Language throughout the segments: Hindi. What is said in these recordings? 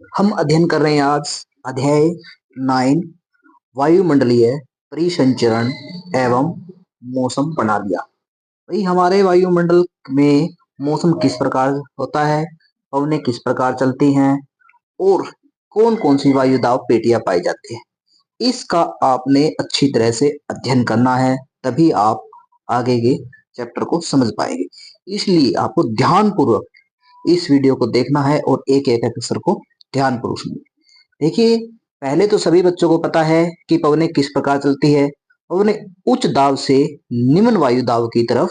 हम अध्ययन कर रहे हैं आज अध्याय 9 वायुमंडलीय परिसंचरण एवं मौसम प्रणालियां। भाई हमारे वायुमंडल में मौसम किस प्रकार होता है, पवनें किस प्रकार चलती हैं और कौन कौन सी वायु दाब पेटियां पाई जाती हैं, इसका आपने अच्छी तरह से अध्ययन करना है, तभी आप आगे के चैप्टर को समझ पाएंगे। इसलिए आपको ध्यानपूर्वक इस वीडियो को देखना है और एक एक अक्षर को ध्यानपूर्वक सुनिए। देखिए, पहले तो सभी बच्चों को पता है कि पवनें किस प्रकार चलती है। पवनें उच्च दाब से निम्न वायु दाब की तरफ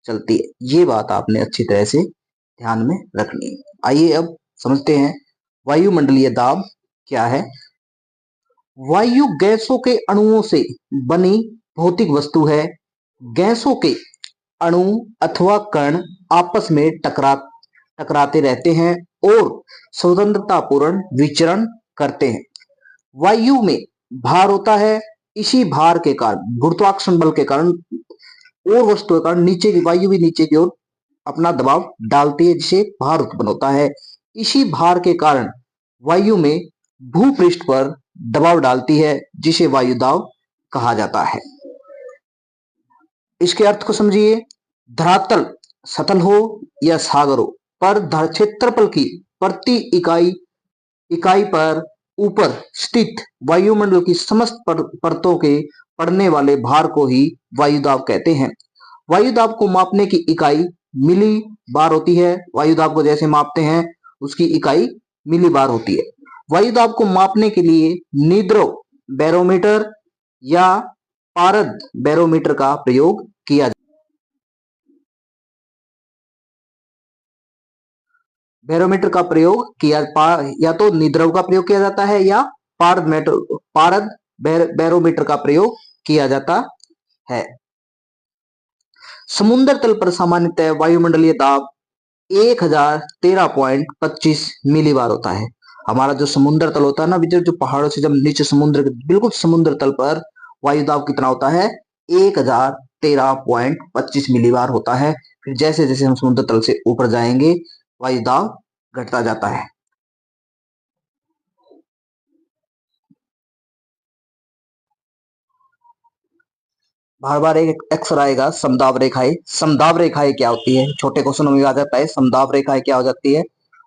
चलती है, ये बात आपने अच्छी तरह से ध्यान में रखनी है। आइए अब समझते हैं वायुमंडलीय दाब क्या है। वायु गैसों के अणुओं से बनी भौतिक वस्तु है। गैसों के अणु अथवा कण आपस में टकराते रहते हैं और स्वतंत्रतापूर्ण विचरण करते हैं। वायु में भार होता है, इसी भार के कारण गुरुत्वाकर्षण बल के कारण और वस्तुओं के कारण नीचे की वायु भी नीचे की ओर अपना दबाव डालती है, जिसे भार उत्पन्न होता है। इसी भार के कारण वायु में भूपृष्ठ पर दबाव डालती है, जिसे वायु दाब कहा जाता है। इसके अर्थ को समझिए। धरातल सतल हो या सागर हो, पर क्षेत्रफल की प्रति इकाई पर ऊपर स्थित वायुमंडल की समस्त परतों के पड़ने वाले भार को ही वायुदाब कहते हैं। वायुदाब को मापने की इकाई मिली बार होती है। वायुदाब को जैसे मापते हैं उसकी इकाई मिली बार होती है। वायुदाब को मापने के लिए निद्रव बैरोमीटर या पारद बैरोमीटर का प्रयोग किया बैरोमीटर का प्रयोग किया या तो निद्रव का प्रयोग किया जाता है या पारद बैरोमीटर का प्रयोग किया जाता है। समुद्र तल पर सामान्यतः वायुमंडलीय दाब 1013.25 मिलीबार होता है। हमारा जो समुद्र तल होता है ना, जो पहाड़ों से जब नीचे समुद्र बिल्कुल समुद्र तल पर वायु दाब कितना होता है? 1013.25 मिलीबार होता है। फिर जैसे जैसे हम समुद्र तल से ऊपर जाएंगे वायु दाब घटता जाता है। बार बार एक अक्षर आएगा, समदाब रेखाएं। समदाब रेखाएं क्या होती है? छोटे क्वेश्चन में आ जाता है। समदाब रेखाएं क्या हो जाती है?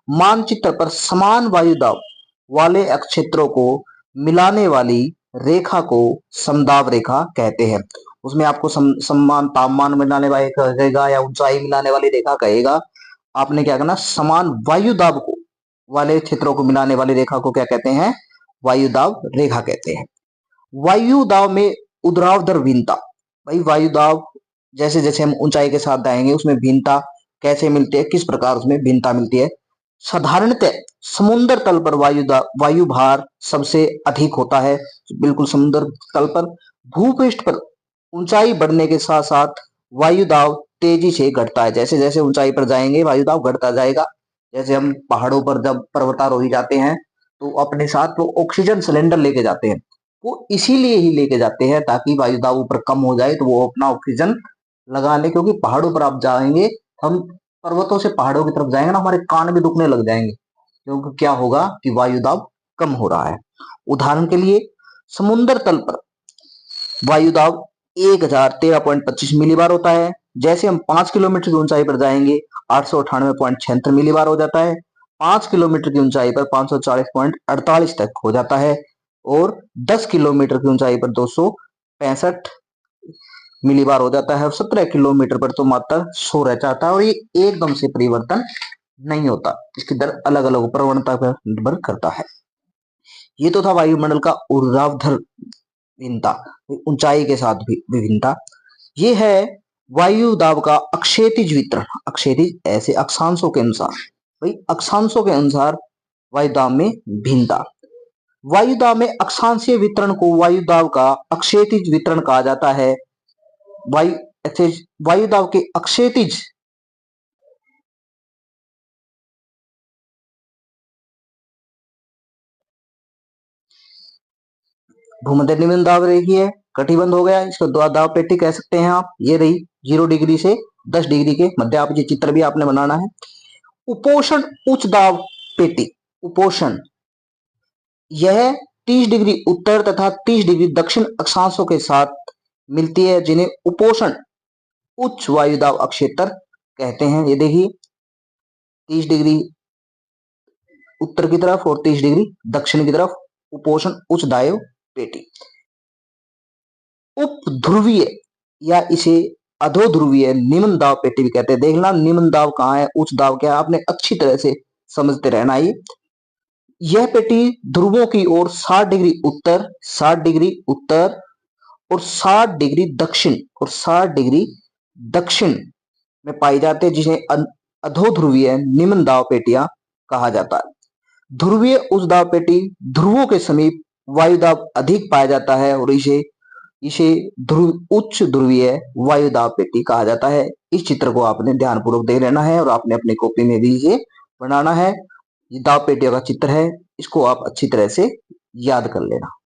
मानचित्र पर समान वायु दाब वाले क्षेत्रों को मिलाने वाली रेखा को समदाब रेखा कहते हैं। उसमें आपको समान तापमान मिलाने वाली कहेगा या ऊंचाई मिलाने वाली रेखा कहेगा। आपने क्या करना? समान वायु दाब को वाले क्षेत्रों को मिलाने वाली रेखा को क्या कहते हैं? वायु दाब रेखा कहते हैं। वायु दाब में उद्रावदर भिन्नता। भाई वायु दाब जैसे जैसे हम ऊंचाई के साथ जाएंगे उसमें भिन्नता कैसे मिलती है, किस प्रकार उसमें भिन्नता मिलती है। साधारणतः समुद्र तल पर वायु भार सबसे अधिक होता है, बिल्कुल समुद्र तल पर। भूपृष्ठ पर ऊंचाई बढ़ने के साथ साथ वायु दाब तेजी से घटता है। जैसे जैसे ऊंचाई पर जाएंगे वायु दाब घटता जाएगा। जैसे हम पहाड़ों पर जब पर्वतारोही जाते हैं तो अपने साथ वो ऑक्सीजन सिलेंडर लेके जाते हैं। वो इसीलिए ही लेके जाते हैं ताकि वायु दाब ऊपर कम हो जाए तो वो अपना ऑक्सीजन लगा ले। क्योंकि पहाड़ों पर आप जाएंगे, हम पर्वतों से पहाड़ों की तरफ जाएंगे ना, हमारे कान भी दुखने लग जाएंगे, क्योंकि क्या होगा कि वायु दाब कम हो रहा है। उदाहरण के लिए समुद्र तल पर वायु दाब 1013.25 मिलीबार होता है। जैसे हम 5 किलोमीटर की ऊंचाई पर जाएंगे 898.76 मिलीबार हो जाता है। 5 किलोमीटर की ऊंचाई पर 540.48 तक हो जाता है और 10 किलोमीटर की ऊंचाई पर 265 मिलीबार हो जाता है और 17 किलोमीटर पर तो मात्र 100 रह जाता है। और ये एकदम से परिवर्तन नहीं होता, इसकी दर अलग अलग प्रवणता पर निर्भर करता है। ये तो था वायुमंडल का ऊर्ध्वाधर भिन्नता, ऊंचाई के साथ भी विभिन्नता। ये है वायु दाब का अक्षैतिज वितरण। अक्षैतिज ऐसे अक्षांशों के अनुसार, भाई अक्षांशों के अनुसार वायु दाब में भिन्नता। वायु दाब में अक्षांशीय वितरण को वायु दाब का अक्षैतिज वितरण कहा जाता है। वायु दाब के अक्षैतिज भूमध्य निम्न दाब रेखी है, कटिबंध हो गया, इसको दाब पेटी कह सकते हैं आप। ये रही 0 डिग्री से 10 डिग्री के मध्य। आप ये चित्र भी आपने बनाना है। उपोषण उच्च दाब पेटी। उपोषण यह 30 डिग्री उत्तर तथा 30 डिग्री दक्षिण अक्षांशों के साथ मिलती है, जिन्हें उपोष्ण उच्च वायुदाब अक्षेत्र कहते हैं। ये देखिए 30 डिग्री उत्तर की तरफ और 30 डिग्री दक्षिण की तरफ उपोष्ण उच्च दाब पेटी। उप ध्रुवीय या इसे अधो ध्रुवीय निम्न दाब पेटी भी कहते हैं। देखना निम्न दाब कहाँ है, उच्च दाब क्या है, आपने अच्छी तरह से समझते रहना। यह पेटी ध्रुवों की ओर 60 डिग्री उत्तर, 60 डिग्री उत्तर और 60 डिग्री दक्षिण और 60 डिग्री दक्षिण में पाई जाती है, जिसे अधो ध्रुवीय निम्न दाब पेटियां कहा जाता है। ध्रुवीय उच्च दाब पेटी ध्रुवों के समीप वायुदाब अधिक पाया जाता है और इसे इसे उच्च ध्रुवीय वायुदाब पेटी कहा जाता है। इस चित्र को आपने ध्यानपूर्वक देख लेना है और आपने अपनी कॉपी में भी इसे बनाना है। ये दाब पेटियों का चित्र है, इसको आप अच्छी तरह से याद कर लेना।